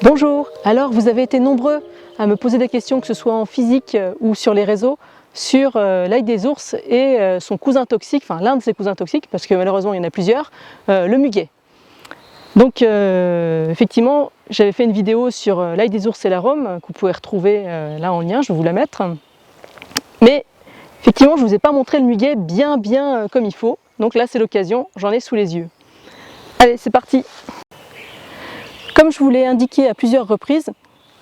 Bonjour, alors vous avez été nombreux à me poser des questions, que ce soit en physique ou sur les réseaux, sur l'ail des ours et son cousin toxique, enfin l'un de ses cousins toxiques, parce que malheureusement il y en a plusieurs, le muguet. Donc effectivement, j'avais fait une vidéo sur l'ail des ours et l'arôme, que vous pouvez retrouver là en lien, je vais vous la mettre. Mais effectivement, je ne vous ai pas montré le muguet bien comme il faut, donc là c'est l'occasion, j'en ai sous les yeux. Allez, c'est parti! Comme je vous l'ai indiqué à plusieurs reprises,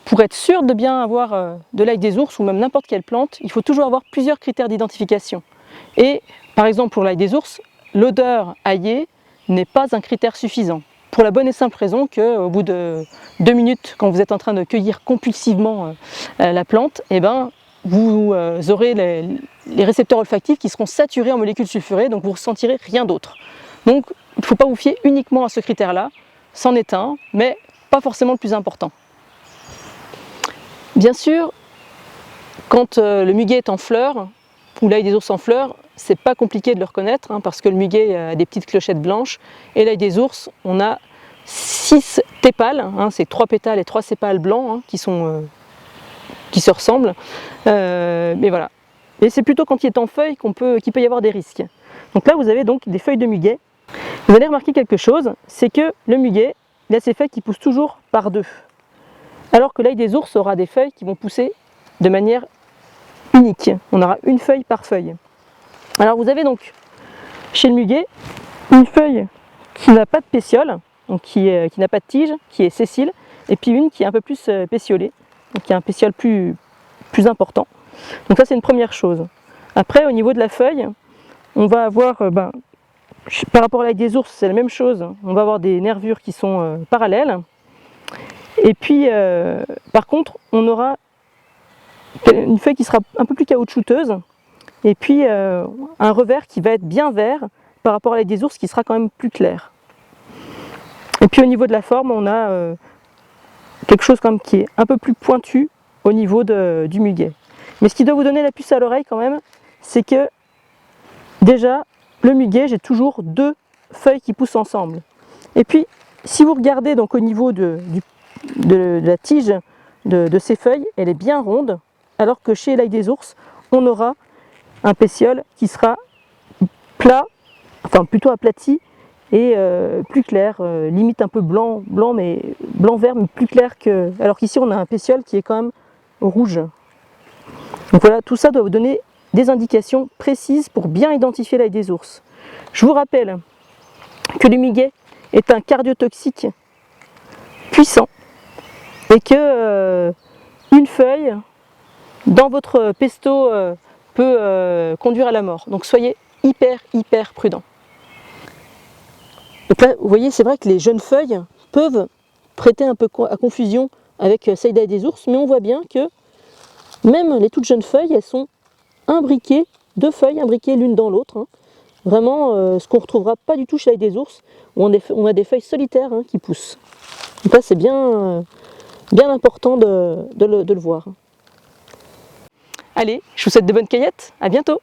pour être sûr de bien avoir de l'ail des ours ou même n'importe quelle plante, il faut toujours avoir plusieurs critères d'identification. Et par exemple pour l'ail des ours, l'odeur aillée n'est pas un critère suffisant. Pour la bonne et simple raison qu'au bout de 2 minutes, quand vous êtes en train de cueillir compulsivement la plante, eh ben, vous aurez les récepteurs olfactifs qui seront saturés en molécules sulfurées, donc vous ne ressentirez rien d'autre. Donc il ne faut pas vous fier uniquement à ce critère-là, c'en est un, mais pas forcément le plus important. Bien sûr, quand le muguet est en fleurs, ou l'ail des ours en fleurs, c'est pas compliqué de le reconnaître, hein, parce que le muguet a des petites clochettes blanches, et l'ail des ours, on a 6 tépales, hein, c'est 3 pétales et 3 sépales blancs, hein, qui se ressemblent, mais voilà. Et c'est plutôt quand il est en feuilles qu'il peut y avoir des risques. Donc là vous avez donc des feuilles de muguet. Vous allez remarquer quelque chose, c'est que le muguet, il a ses feuilles qui poussent toujours par deux. Alors que l'ail des ours aura des feuilles qui vont pousser de manière unique. On aura une feuille par feuille. Alors vous avez donc chez le muguet une feuille qui n'a pas de pétiole, donc qui n'a pas de tige, qui est sessile, et puis une qui est un peu plus pétiolée, donc qui a un pétiole plus important. Donc ça c'est une première chose. Après au niveau de la feuille, on va avoir par rapport à l'ail des ours, c'est la même chose. On va avoir des nervures qui sont parallèles. Et puis, par contre, on aura une feuille qui sera un peu plus caoutchouteuse. Et puis, un revers qui va être bien vert par rapport à l'ail des ours qui sera quand même plus clair. Et puis, au niveau de la forme, on a quelque chose quand même qui est un peu plus pointu au niveau du muguet. Mais ce qui doit vous donner la puce à l'oreille quand même, c'est que déjà, le muguet, j'ai toujours 2 feuilles qui poussent ensemble. Et puis, si vous regardez donc au niveau de la tige de ces feuilles, elle est bien ronde, alors que chez l'ail des ours, on aura un pétiole qui sera plat, enfin plutôt aplati et plus clair, limite un peu blanc-vert, mais plus clair que... Alors qu'ici, on a un pétiole qui est quand même rouge. Donc voilà, tout ça doit vous donner des indications précises pour bien identifier l'ail des ours. Je vous rappelle que le muguet est un cardiotoxique puissant et que une feuille dans votre pesto peut conduire à la mort. Donc soyez hyper prudents. Donc là, vous voyez, c'est vrai que les jeunes feuilles peuvent prêter un peu à confusion avec celles d'ail des ours, mais on voit bien que même les toutes jeunes feuilles, elles sont imbriquées, 2 feuilles imbriquées l'une dans l'autre. Hein. Vraiment, ce qu'on ne retrouvera pas du tout chez l'ail des ours, où on a des feuilles solitaires qui poussent. Donc là, c'est bien important de le voir. Allez, je vous souhaite de bonnes cueillettes, à bientôt!